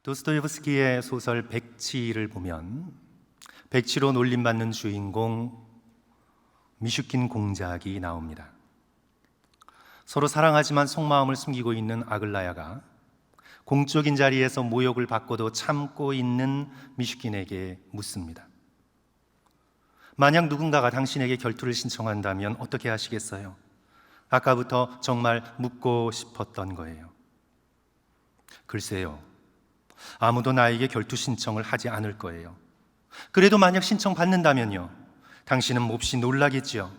도스토옙스키의 소설 백치를 보면 백치로 놀림받는 주인공 미슈킨 공작이 나옵니다. 서로 사랑하지만 속마음을 숨기고 있는 아글라야가 공적인 자리에서 모욕을 받고도 참고 있는 미슈킨에게 묻습니다. 만약 누군가가 당신에게 결투를 신청한다면 어떻게 하시겠어요? 아까부터 정말 묻고 싶었던 거예요. 글쎄요, 아무도 나에게 결투 신청을 하지 않을 거예요. 그래도 만약 신청받는다면요, 당신은 몹시 놀라겠지요.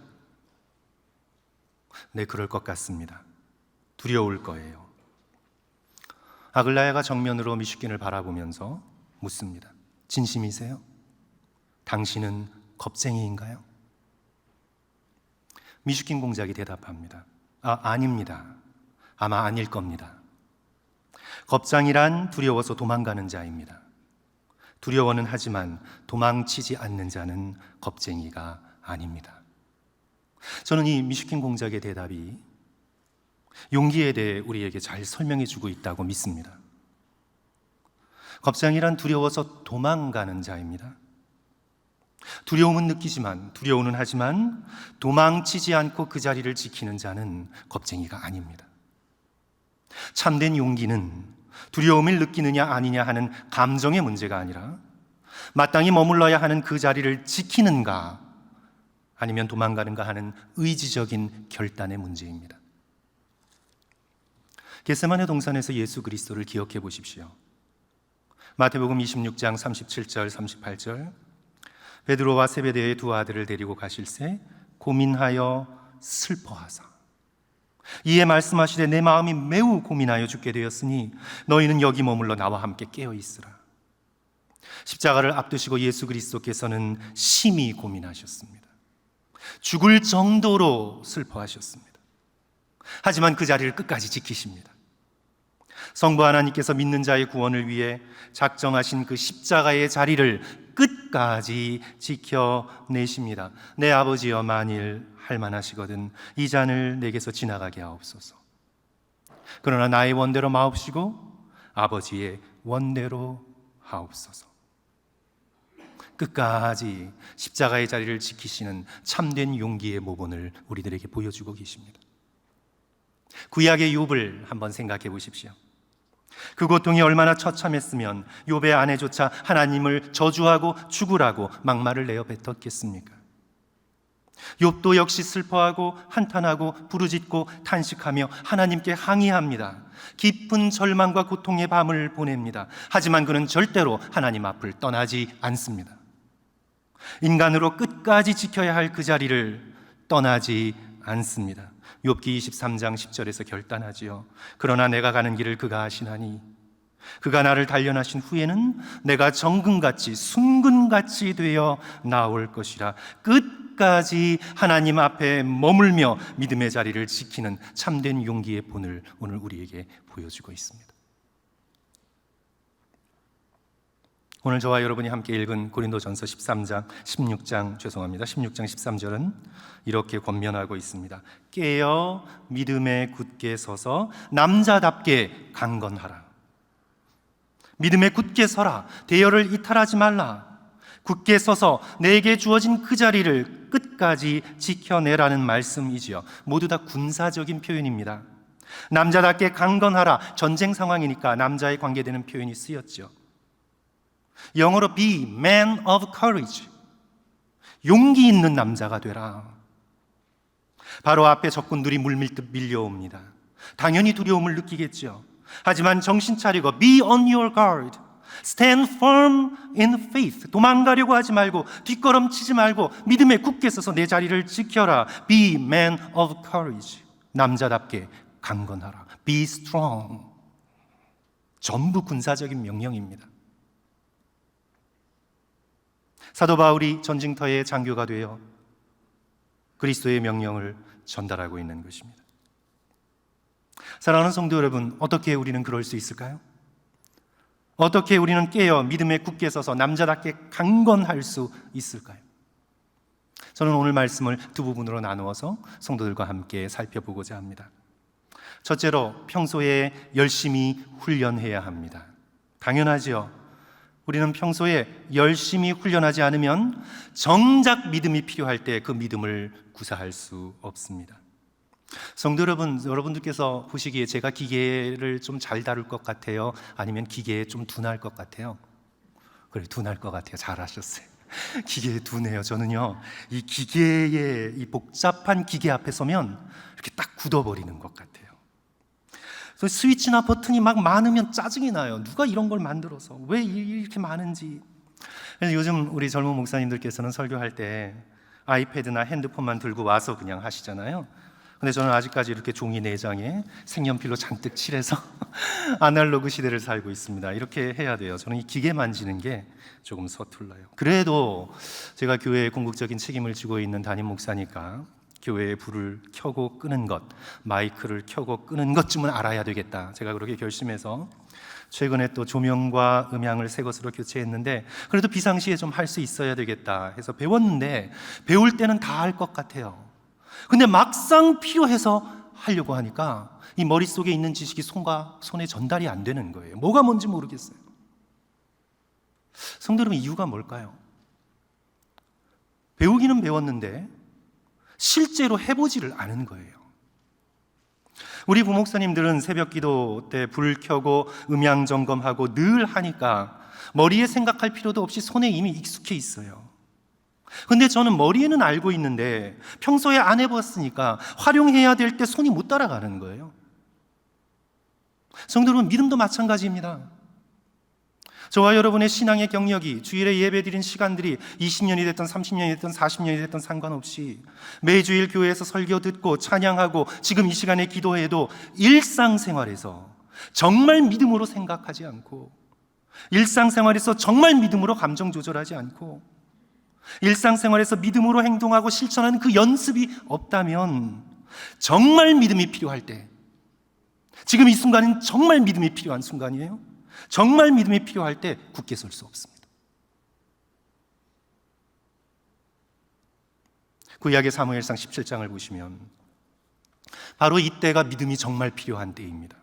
네, 그럴 것 같습니다. 두려울 거예요. 아글라야가 정면으로 미슈킨을 바라보면서 묻습니다. 진심이세요? 당신은 겁쟁이인가요? 미슈킨 공작이 대답합니다. 아닙니다. 아마 아닐 겁니다. 겁장이란 두려워서 도망가는 자입니다. 두려워는 하지만 도망치지 않는 자는 겁쟁이가 아닙니다. 저는 이 미슈킨 공작의 대답이 용기에 대해 우리에게 잘 설명해 주고 있다고 믿습니다. 겁장이란 두려워서 도망가는 자입니다. 두려움은 느끼지만, 두려움은 하지만 도망치지 않고 그 자리를 지키는 자는 겁쟁이가 아닙니다. 참된 용기는 두려움을 느끼느냐 아니냐 하는 감정의 문제가 아니라 마땅히 머물러야 하는 그 자리를 지키는가 아니면 도망가는가 하는 의지적인 결단의 문제입니다. 겟세마네 동산에서 예수 그리스도를 기억해 보십시오. 마태복음 26장 37절 38절, 베드로와 세베대의 두 아들을 데리고 가실새 고민하여 슬퍼하사 이에 말씀하시되 내 마음이 매우 고민하여 죽게 되었으니 너희는 여기 머물러 나와 함께 깨어 있으라. 십자가를 앞두시고 예수 그리스도께서는 심히 고민하셨습니다. 죽을 정도로 슬퍼하셨습니다. 하지만 그 자리를 끝까지 지키십니다. 성부 하나님께서 믿는 자의 구원을 위해 작정하신 그 십자가의 자리를 끝까지 지켜내십니다. 내 아버지여, 만일 할만하시거든 이 잔을 내게서 지나가게 하옵소서. 그러나 나의 원대로 마옵시고 아버지의 원대로 하옵소서. 끝까지 십자가의 자리를 지키시는 참된 용기의 모본을 우리들에게 보여주고 계십니다. 구약의 욥을 한번 생각해 보십시오. 그 고통이 얼마나 처참했으면 욥의 아내조차 하나님을 저주하고 죽으라고 막말을 내어 뱉었겠습니까? 욥도 역시 슬퍼하고 한탄하고 부르짖고 탄식하며 하나님께 항의합니다. 깊은 절망과 고통의 밤을 보냅니다. 하지만 그는 절대로 하나님 앞을 떠나지 않습니다. 인간으로 끝까지 지켜야 할 그 자리를 떠나지 않습니다. 욥기 23장 10절에서 결단하지요. 그러나 내가 가는 길을 그가 아시나니 그가 나를 단련하신 후에는 내가 정금같이 순금같이 되어 나올 것이라. 끝까지 하나님 앞에 머물며 믿음의 자리를 지키는 참된 용기의 본을 오늘 우리에게 보여주고 있습니다. 오늘 저와 여러분이 함께 읽은 고린도전서 16장 13절은 이렇게 권면하고 있습니다. 깨어 믿음에 굳게 서서 남자답게 강건하라. 믿음에 굳게 서라. 대열을 이탈하지 말라. 굳게 서서 내게 주어진 그 자리를 끝까지 지켜내라는 말씀이지요. 모두 다 군사적인 표현입니다. 남자답게 강건하라. 전쟁 상황이니까 남자에 관계되는 표현이 쓰였죠. 영어로 be man of courage, 용기 있는 남자가 되라. 바로 앞에 적군들이 물밀듯 밀려옵니다. 당연히 두려움을 느끼겠죠. 하지만 정신 차리고 be on your guard, stand firm in faith, 도망가려고 하지 말고 뒷걸음치지 말고 믿음에 굳게 서서 내 자리를 지켜라. be man of courage, 남자답게 강건하라. be strong, 전부 군사적인 명령입니다. 사도 바울이 전쟁터의 장교가 되어 그리스도의 명령을 전달하고 있는 것입니다. 사랑하는 성도 여러분, 어떻게 우리는 그럴 수 있을까요? 어떻게 우리는 깨어 믿음에 굳게 서서 남자답게 강건할 수 있을까요? 저는 오늘 말씀을 두 부분으로 나누어서 성도들과 함께 살펴보고자 합니다. 첫째로, 평소에 열심히 훈련해야 합니다. 당연하지요. 우리는 평소에 열심히 훈련하지 않으면 정작 믿음이 필요할 때 그 믿음을 구사할 수 없습니다. 성도 여러분, 여러분들께서 보시기에 제가 기계를 좀 잘 다룰 것 같아요? 아니면 기계에 좀 둔할 것 같아요? 그래, 둔할 것 같아요. 잘하셨어요. 기계에 둔해요. 저는요, 이 기계의 이 복잡한 기계 앞에 서면 이렇게 딱 굳어버리는 것 같아요. 그래서 스위치나 버튼이 막 많으면 짜증이 나요. 누가 이런 걸 만들어서 왜 이렇게 많은지. 그래서 요즘 우리 젊은 목사님들께서는 설교할 때 아이패드나 핸드폰만 들고 와서 그냥 하시잖아요. 근데 저는 아직까지 이렇게 종이 4장에 색연필로 잔뜩 칠해서 아날로그 시대를 살고 있습니다. 이렇게 해야 돼요. 저는 이 기계 만지는 게 조금 서툴러요. 그래도 제가 교회에 궁극적인 책임을 지고 있는 담임 목사니까 교회에 불을 켜고 끄는 것, 마이크를 켜고 끄는 것쯤은 알아야 되겠다. 제가 그렇게 결심해서 최근에 또 조명과 음향을 새 것으로 교체했는데, 그래도 비상시에 좀 할 수 있어야 되겠다 해서 배웠는데, 배울 때는 다 할 것 같아요. 근데 막상 필요해서 하려고 하니까 이 머릿속에 있는 지식이 손에 전달이 안 되는 거예요. 뭐가 뭔지 모르겠어요. 성도 여러분, 이유가 뭘까요? 배우기는 배웠는데 실제로 해보지를 않은 거예요. 우리 부목사님들은 새벽 기도 때 불 켜고 음향 점검하고 늘 하니까 머리에 생각할 필요도 없이 손에 이미 익숙해 있어요. 근데 저는 머리에는 알고 있는데 평소에 안 해봤으니까 활용해야 될 때 손이 못 따라가는 거예요. 성도 여러분, 믿음도 마찬가지입니다. 저와 여러분의 신앙의 경력이, 주일에 예배드린 시간들이 20년이 됐든 30년이 됐든 40년이 됐든 상관없이 매주일 교회에서 설교 듣고 찬양하고 지금 이 시간에 기도해도 일상생활에서 정말 믿음으로 생각하지 않고, 일상생활에서 정말 믿음으로 감정 조절하지 않고, 일상생활에서 믿음으로 행동하고 실천하는 그 연습이 없다면, 정말 믿음이 필요할 때, 지금 이 순간은 정말 믿음이 필요한 순간이에요. 정말 믿음이 필요할 때 굳게 설 수 없습니다. 구약의 사무엘상 17장을 보시면 바로 이때가 믿음이 정말 필요한 때입니다.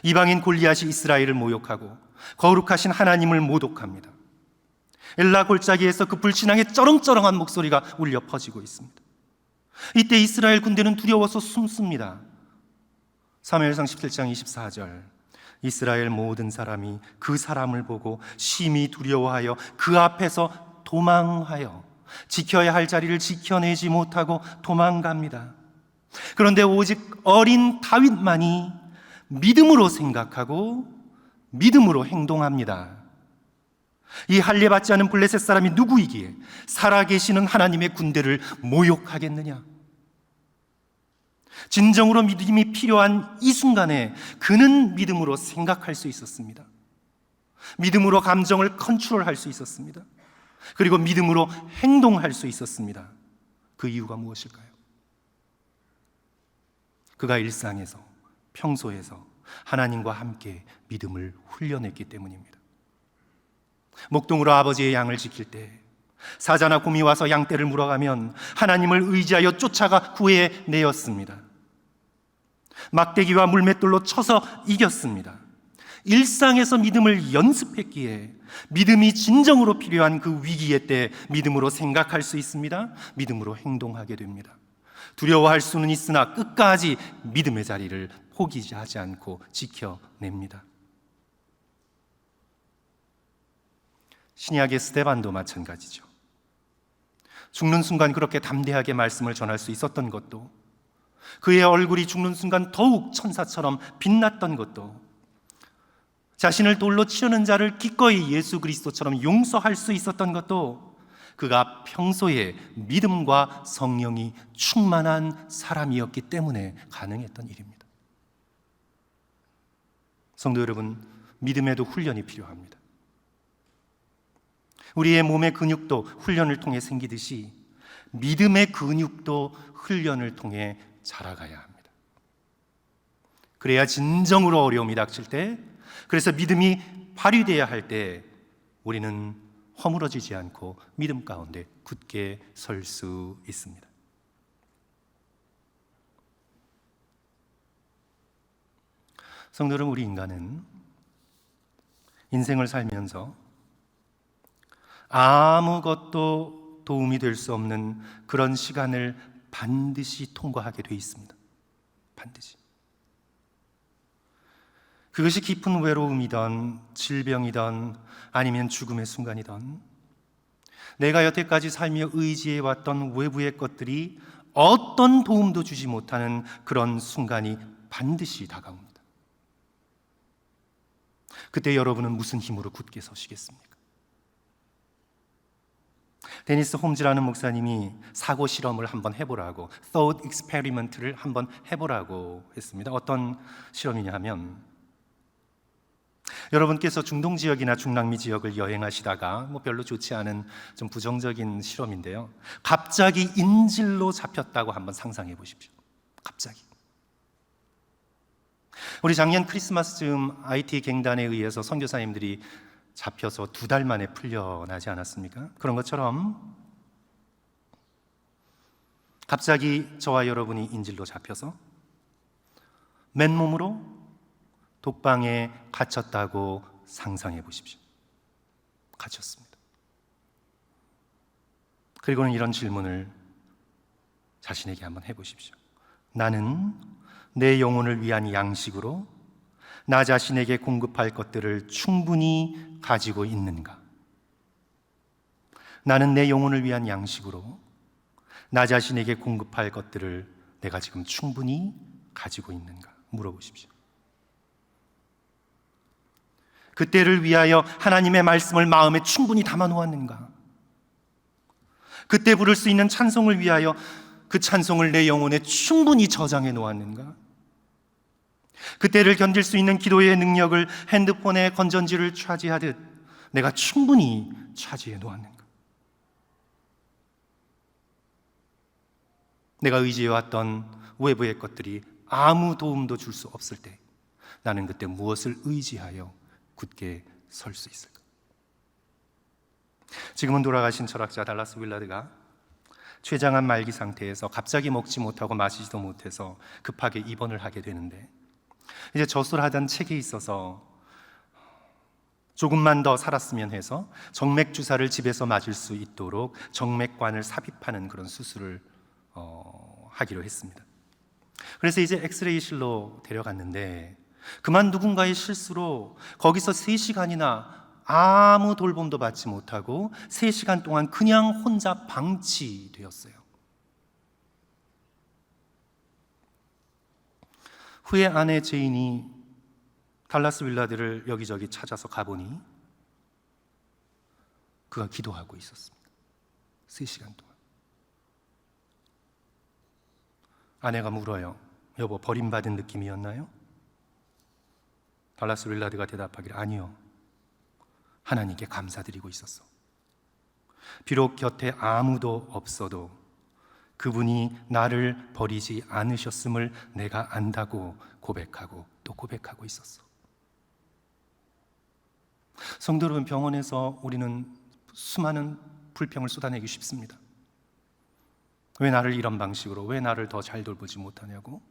이방인 골리앗이 이스라엘을 모욕하고 거룩하신 하나님을 모독합니다. 엘라 골짜기에서 그 불신앙의 쩌렁쩌렁한 목소리가 울려 퍼지고 있습니다. 이때 이스라엘 군대는 두려워서 숨습니다. 사무엘상 17장 24절, 이스라엘 모든 사람이 그 사람을 보고 심히 두려워하여 그 앞에서 도망하여 지켜야 할 자리를 지켜내지 못하고 도망갑니다. 그런데 오직 어린 다윗만이 믿음으로 생각하고 믿음으로 행동합니다. 이 할례받지 않은 블레셋 사람이 누구이기에 살아계시는 하나님의 군대를 모욕하겠느냐? 진정으로 믿음이 필요한 이 순간에 그는 믿음으로 생각할 수 있었습니다. 믿음으로 감정을 컨트롤할 수 있었습니다. 그리고 믿음으로 행동할 수 있었습니다. 그 이유가 무엇일까요? 그가 일상에서, 평소에서 하나님과 함께 믿음을 훈련했기 때문입니다. 목동으로 아버지의 양을 지킬 때 사자나 곰이 와서 양떼를 물어가면 하나님을 의지하여 쫓아가 구해내었습니다. 막대기와 물맷돌로 쳐서 이겼습니다. 일상에서 믿음을 연습했기에 믿음이 진정으로 필요한 그 위기의 때 믿음으로 생각할 수 있습니다. 믿음으로 행동하게 됩니다. 두려워할 수는 있으나 끝까지 믿음의 자리를 포기하지 않고 지켜냅니다. 신약의 스데반도 마찬가지죠. 죽는 순간 그렇게 담대하게 말씀을 전할 수 있었던 것도, 그의 얼굴이 죽는 순간 더욱 천사처럼 빛났던 것도, 자신을 돌로 치려는 자를 기꺼이 예수 그리스도처럼 용서할 수 있었던 것도 그가 평소에 믿음과 성령이 충만한 사람이었기 때문에 가능했던 일입니다. 성도 여러분, 믿음에도 훈련이 필요합니다. 우리의 몸의 근육도 훈련을 통해 생기듯이 믿음의 근육도 훈련을 통해 자라가야 합니다. 그래야 진정으로 어려움이 닥칠 때, 그래서 믿음이 발휘되어야 할 때 우리는 허물어지지 않고 믿음 가운데 굳게 설 수 있습니다. 성도 여러분, 우리 인간은 인생을 살면서 아무것도 도움이 될 수 없는 그런 시간을 반드시 통과하게 돼 있습니다. 반드시. 그것이 깊은 외로움이든 질병이든 아니면 죽음의 순간이든 내가 여태까지 살며 의지해왔던 외부의 것들이 어떤 도움도 주지 못하는 그런 순간이 반드시 다가옵니다. 그때 여러분은 무슨 힘으로 굳게 서시겠습니까? 데니스 홈즈라는 목사님이 사고 실험을 한번 해보라고, thought experiment를 한번 해보라고 했습니다. 어떤 실험이냐 하면, 여러분께서 중동 지역이나 중남미 지역을 여행하시다가 별로 좋지 않은 좀 부정적인 실험인데요, 갑자기 인질로 잡혔다고 한번 상상해 보십시오. 갑자기. 우리 작년 크리스마스쯤 IT 갱단에 의해서 선교사님들이 잡혀서 2달 만에 풀려나지 않았습니까? 그런 것처럼 갑자기 저와 여러분이 인질로 잡혀서 맨몸으로 독방에 갇혔다고 상상해 보십시오. 갇혔습니다. 그리고는 이런 질문을 자신에게 한번 해보십시오. 나는 내 영혼을 위한 양식으로 나 자신에게 공급할 것들을 충분히 가지고 있는가? 나는 내 영혼을 위한 양식으로 나 자신에게 공급할 것들을 내가 지금 충분히 가지고 있는가? 물어보십시오. 그때를 위하여 하나님의 말씀을 마음에 충분히 담아 놓았는가? 그때 부를 수 있는 찬송을 위하여 그 찬송을 내 영혼에 충분히 저장해 놓았는가? 그때를 견딜 수 있는 기도의 능력을 핸드폰의 건전지를 차지하듯 내가 충분히 차지해 놓았는가? 내가 의지해왔던 외부의 것들이 아무 도움도 줄 수 없을 때 나는 그때 무엇을 의지하여 굳게 설 수 있을까? 지금은 돌아가신 철학자 달라스 윌라드가 췌장암 말기 상태에서 갑자기 먹지 못하고 마시지도 못해서 급하게 입원을 하게 되는데, 이제 저술하던 책에 있어서 조금만 더 살았으면 해서 정맥 주사를 집에서 맞을 수 있도록 정맥관을 삽입하는 그런 수술을 하기로 했습니다. 그래서 이제 엑스레이실로 데려갔는데, 그만 누군가의 실수로 거기서 3시간이나 아무 돌봄도 받지 못하고 3시간 동안 그냥 혼자 방치되었어요. 후에 아내 제인이 달라스 윌라드를 여기저기 찾아서 가보니 그가 기도하고 있었습니다. 3시간 동안. 아내가 물어요. 여보, 버림받은 느낌이었나요? 달라스 윌라드가 대답하기를, 아니요, 하나님께 감사드리고 있었어. 비록 곁에 아무도 없어도 그분이 나를 버리지 않으셨음을 내가 안다고 고백하고 또 고백하고 있었어. 성도 여러분, 병원에서 우리는 수많은 불평을 쏟아내기 쉽습니다. 왜 나를 이런 방식으로, 왜 나를 더 잘 돌보지 못하냐고.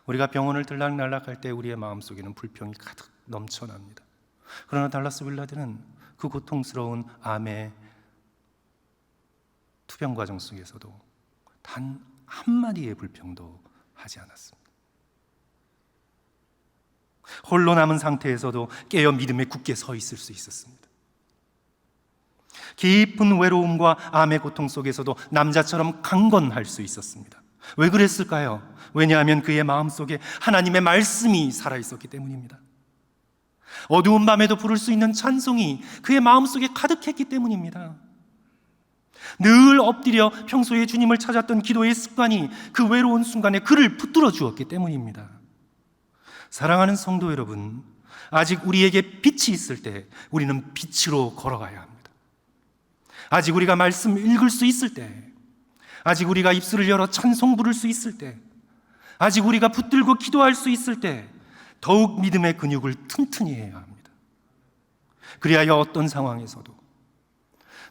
우리가 병원을 들락날락할 때 우리의 마음속에는 불평이 가득 넘쳐납니다. 그러나 달라스 윌라드는 그 고통스러운 암의 투병 과정 속에서도 단 한마디의 불평도 하지 않았습니다. 홀로 남은 상태에서도 깨어 믿음에 굳게 서 있을 수 있었습니다. 깊은 외로움과 암의 고통 속에서도 남자처럼 강건할 수 있었습니다. 왜 그랬을까요? 왜냐하면 그의 마음속에 하나님의 말씀이 살아있었기 때문입니다. 어두운 밤에도 부를 수 있는 찬송이 그의 마음속에 가득했기 때문입니다. 늘 엎드려 평소에 주님을 찾았던 기도의 습관이 그 외로운 순간에 그를 붙들어 주었기 때문입니다. 사랑하는 성도 여러분, 아직 우리에게 빛이 있을 때 우리는 빛으로 걸어가야 합니다. 아직 우리가 말씀 읽을 수 있을 때, 아직 우리가 입술을 열어 찬송 부를 수 있을 때, 아직 우리가 붙들고 기도할 수 있을 때 더욱 믿음의 근육을 튼튼히 해야 합니다. 그리하여 어떤 상황에서도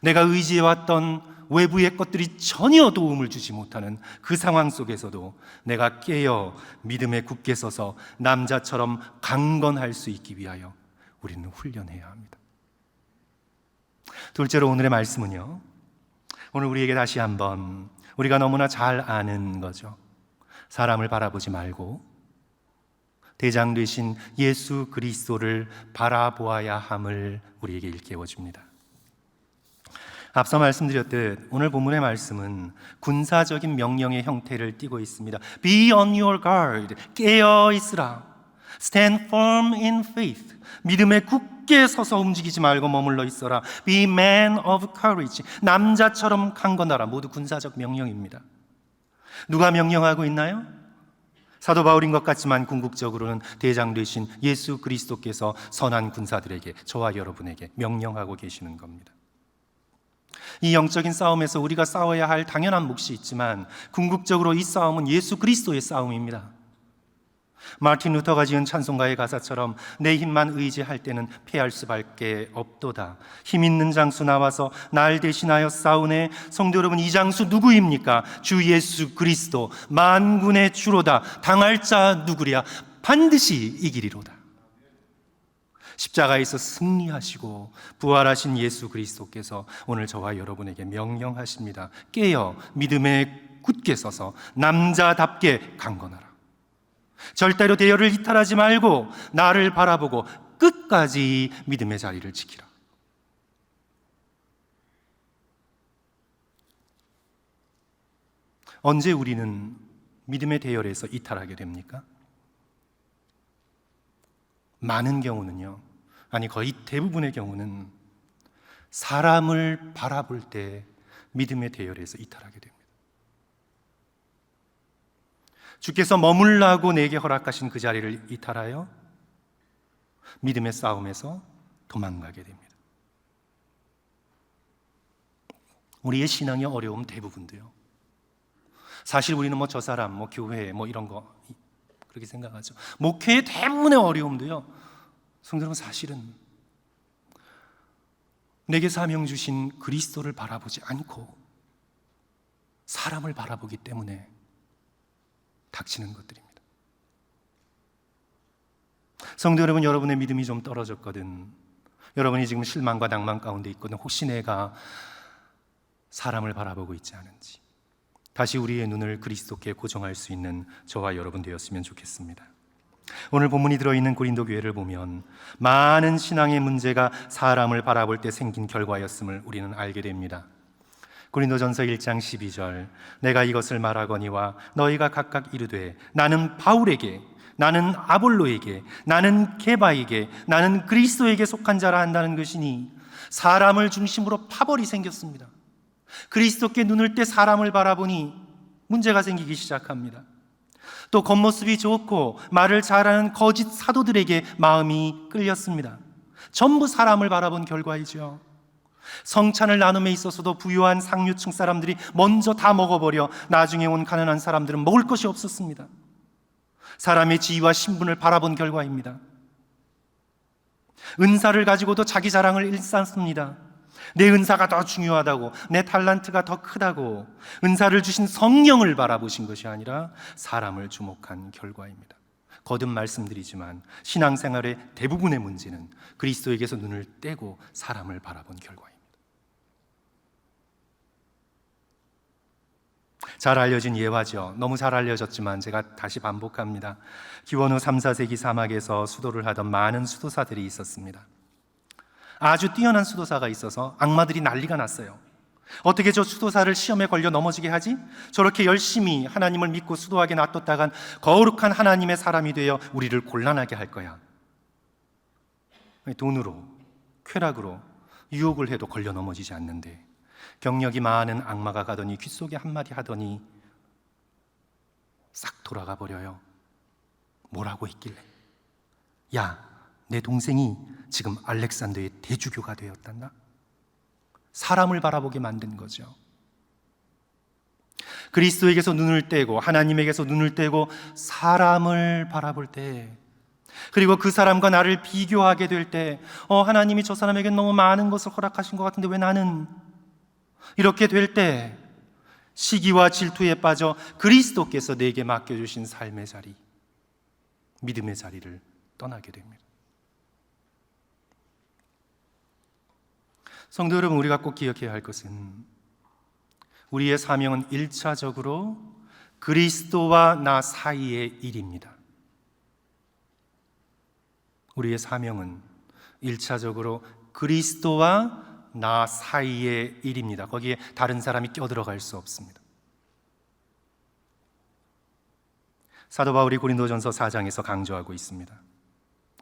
내가 의지해왔던 외부의 것들이 전혀 도움을 주지 못하는 그 상황 속에서도 내가 깨어 믿음에 굳게 서서 남자처럼 강건할 수 있기 위하여 우리는 훈련해야 합니다. 둘째로 오늘의 말씀은요, 오늘 우리에게 다시 한번 우리가 너무나 잘 아는 거죠. 사람을 바라보지 말고 대장 되신 예수 그리스도를 바라보아야 함을 우리에게 일깨워줍니다. 앞서 말씀드렸듯 오늘 본문의 말씀은 군사적인 명령의 형태를 띠고 있습니다. Be on your guard. 깨어 있으라. Stand firm in faith. 믿음에 굳게 서서 움직이지 말고 머물러 있어라. Be man of courage. 남자처럼 강건하라. 모두 군사적 명령입니다. 누가 명령하고 있나요? 사도 바울인 것 같지만 궁극적으로는 대장 되신 예수 그리스도께서 선한 군사들에게, 저와 여러분에게 명령하고 계시는 겁니다. 이 영적인 싸움에서 우리가 싸워야 할 당연한 몫이 있지만 궁극적으로 이 싸움은 예수 그리스도의 싸움입니다. 마틴 루터가 지은 찬송가의 가사처럼 내 힘만 의지할 때는 패할 수밖에 없도다. 힘 있는 장수 나와서 날 대신하여 싸우네. 성도 여러분, 이 장수 누구입니까? 주 예수 그리스도, 만군의 주로다. 당할 자 누구랴? 반드시 이기리로다. 십자가에서 승리하시고 부활하신 예수 그리스도께서 오늘 저와 여러분에게 명령하십니다. 깨어 믿음에 굳게 서서 남자답게 강건하라. 절대로 대열을 이탈하지 말고 나를 바라보고 끝까지 믿음의 자리를 지키라. 언제 우리는 믿음의 대열에서 이탈하게 됩니까? 많은 경우는요, 아니 거의 대부분의 경우는 사람을 바라볼 때 믿음의 대열에서 이탈하게 됩니다. 주께서 머물라고 내게 허락하신 그 자리를 이탈하여 믿음의 싸움에서 도망가게 됩니다. 우리의 신앙의 어려움 대부분도요, 사실 우리는 저 사람, 교회, 이런 거 그렇게 생각하죠. 목회의 대부분의 어려움도요, 성도 여러분, 사실은 내게 사명 주신 그리스도를 바라보지 않고 사람을 바라보기 때문에 닥치는 것들입니다. 성도 여러분, 여러분의 믿음이 좀 떨어졌거든, 여러분이 지금 실망과 낭만 가운데 있거든, 혹시 내가 사람을 바라보고 있지 않은지 다시 우리의 눈을 그리스도께 고정할 수 있는 저와 여러분 되었으면 좋겠습니다. 오늘 본문이 들어있는 고린도 교회를 보면 많은 신앙의 문제가 사람을 바라볼 때 생긴 결과였음을 우리는 알게 됩니다. 고린도전서 1장 12절, 내가 이것을 말하거니와 너희가 각각 이르되 나는 바울에게, 나는 아볼로에게, 나는 게바에게, 나는 그리스도에게 속한 자라 한다는 것이니, 사람을 중심으로 파벌이 생겼습니다. 그리스도께 눈을 떼 사람을 바라보니 문제가 생기기 시작합니다. 또 겉모습이 좋고 말을 잘하는 거짓 사도들에게 마음이 끌렸습니다. 전부 사람을 바라본 결과이죠. 성찬을 나눔에 있어서도 부유한 상류층 사람들이 먼저 다 먹어버려 나중에 온 가난한 사람들은 먹을 것이 없었습니다. 사람의 지위와 신분을 바라본 결과입니다. 은사를 가지고도 자기 자랑을 일삼습니다. 내 은사가 더 중요하다고, 내 탤런트가 더 크다고, 은사를 주신 성령을 바라보신 것이 아니라 사람을 주목한 결과입니다. 거듭 말씀드리지만 신앙생활의 대부분의 문제는 그리스도에게서 눈을 떼고 사람을 바라본 결과입니다. 잘 알려진 예화죠. 너무 잘 알려졌지만 제가 다시 반복합니다. 기원 후 3, 4세기 사막에서 수도를 하던 많은 수도사들이 있었습니다. 아주 뛰어난 수도사가 있어서 악마들이 난리가 났어요. 어떻게 저 수도사를 시험에 걸려 넘어지게 하지? 저렇게 열심히 하나님을 믿고 수도하게 놔뒀다간 거룩한 하나님의 사람이 되어 우리를 곤란하게 할 거야. 돈으로, 쾌락으로 유혹을 해도 걸려 넘어지지 않는데, 경력이 많은 악마가 가더니 귓속에 한마디 하더니 싹 돌아가 버려요. 뭐라고 했길래? 야, 내 동생이 지금 알렉산더의 대주교가 되었단다. 사람을 바라보게 만든 거죠. 그리스도에게서 눈을 떼고 하나님에게서 눈을 떼고 사람을 바라볼 때, 그리고 그 사람과 나를 비교하게 될 때, 하나님이 저 사람에게 너무 많은 것을 허락하신 것 같은데 왜 나는? 이렇게 될 때 시기와 질투에 빠져 그리스도께서 내게 맡겨주신 삶의 자리, 믿음의 자리를 떠나게 됩니다. 성도 여러분, 우리가 꼭 기억해야 할 것은 우리의 사명은 1차적으로 그리스도와 나 사이의 일입니다. 우리의 사명은 1차적으로 그리스도와 나 사이의 일입니다. 거기에 다른 사람이 껴들어갈 수 없습니다. 사도 바울이 고린도전서 4장에서 강조하고 있습니다.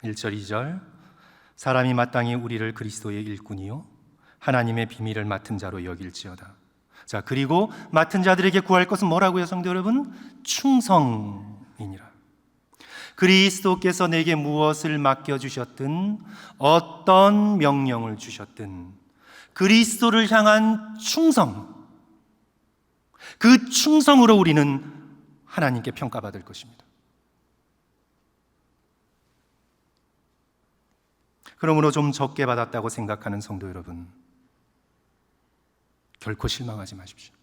1절 2절 사람이 마땅히 우리를 그리스도의 일꾼이요 하나님의 비밀을 맡은 자로 여길지어다. 자, 그리고 맡은 자들에게 구할 것은 뭐라고요, 성도 여러분? 충성이니라. 그리스도께서 내게 무엇을 맡겨주셨든 어떤 명령을 주셨든 그리스도를 향한 충성, 그 충성으로 우리는 하나님께 평가받을 것입니다. 그러므로 좀 적게 받았다고 생각하는 성도 여러분, 결코 실망하지 마십시오.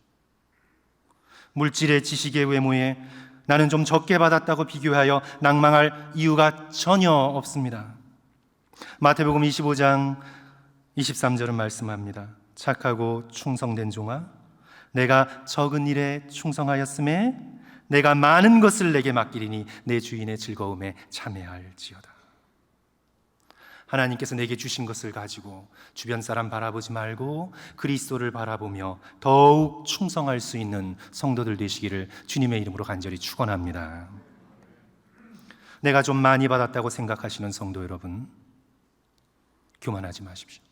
물질의 지식의 외모에 나는 좀 적게 받았다고 비교하여 낭망할 이유가 전혀 없습니다. 마태복음 25장 23절은 말씀합니다. 착하고 충성된 종아, 내가 적은 일에 충성하였음에 내가 많은 것을 내게 맡기리니 내 주인의 즐거움에 참여할지어다. 하나님께서 내게 주신 것을 가지고 주변 사람 바라보지 말고 그리스도를 바라보며 더욱 충성할 수 있는 성도들 되시기를 주님의 이름으로 간절히 축원합니다. 내가 좀 많이 받았다고 생각하시는 성도 여러분, 교만하지 마십시오.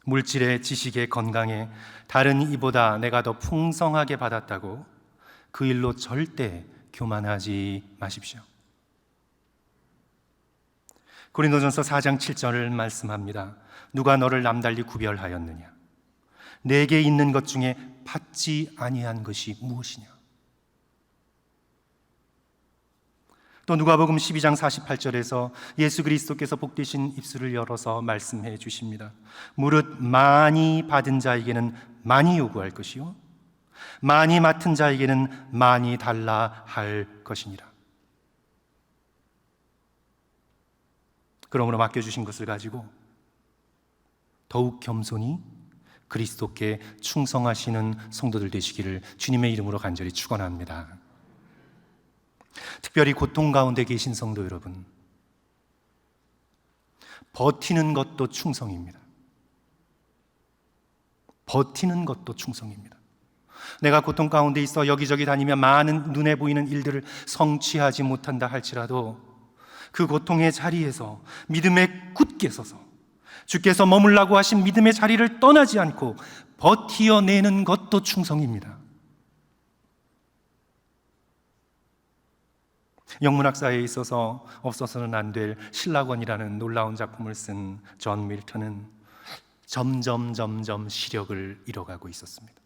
물질의 지식의 건강에 다른 이보다 내가 더 풍성하게 받았다고 그 일로 절대 교만하지 마십시오. 고린도전서 4장 7절을 말씀합니다. 누가 너를 남달리 구별하였느냐? 내게 있는 것 중에 받지 아니한 것이 무엇이냐? 또 누가복음 12장 48절에서 예수 그리스도께서 복되신 입술을 열어서 말씀해 주십니다. 무릇 많이 받은 자에게는 많이 요구할 것이요 많이 맡은 자에게는 많이 달라 할 것이니라. 그러므로 맡겨주신 것을 가지고 더욱 겸손히 그리스도께 충성하시는 성도들 되시기를 주님의 이름으로 간절히 축원합니다. 특별히 고통 가운데 계신 성도 여러분, 버티는 것도 충성입니다. 버티는 것도 충성입니다. 내가 고통 가운데 있어 여기저기 다니며 많은 눈에 보이는 일들을 성취하지 못한다 할지라도 그 고통의 자리에서 믿음에 굳게 서서 주께서 머물라고 하신 믿음의 자리를 떠나지 않고 버티어내는 것도 충성입니다. 영문학사에 있어서 없어서는 안 될 신라권이라는 놀라운 작품을 쓴 존 밀턴은 점점 시력을 잃어가고 있었습니다.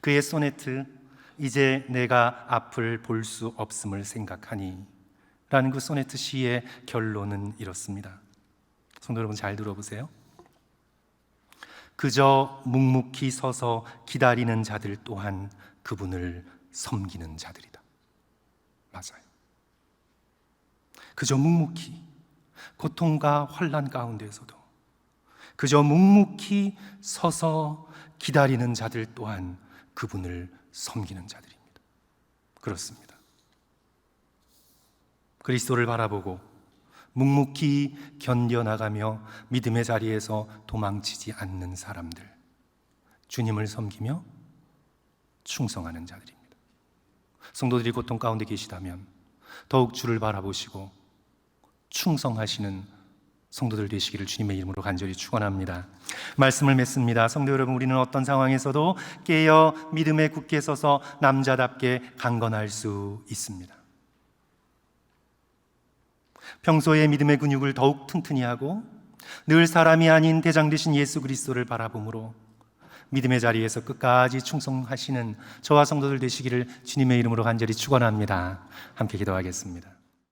그의 소네트 이제 내가 앞을 볼 수 없음을 생각하니 라는 그 소네트 시의 결론은 이렇습니다. 성도 여러분 잘 들어보세요. 그저 묵묵히 서서 기다리는 자들 또한 그분을 섬기는 자들이다. 맞아요. 그저 묵묵히 고통과 환난 가운데에서도 그저 묵묵히 서서 기다리는 자들 또한 그분을 섬기는 자들입니다. 그렇습니다. 그리스도를 바라보고 묵묵히 견뎌나가며 믿음의 자리에서 도망치지 않는 사람들, 주님을 섬기며 충성하는 자들입니다. 성도들이 고통 가운데 계시다면 더욱 주를 바라보시고 충성하시는 성도들 되시기를 주님의 이름으로 간절히 축원합니다. 말씀을 맺습니다. 성도 여러분, 우리는 어떤 상황에서도 깨어 믿음에 굳게 서서 남자답게 강건할 수 있습니다. 평소에 믿음의 근육을 더욱 튼튼히 하고 늘 사람이 아닌 대장 되신 예수 그리스도를 바라봄으로 믿음의 자리에서 끝까지 충성하시는 저와 성도들 되시기를 주님의 이름으로 간절히 축원합니다. 함께 기도하겠습니다.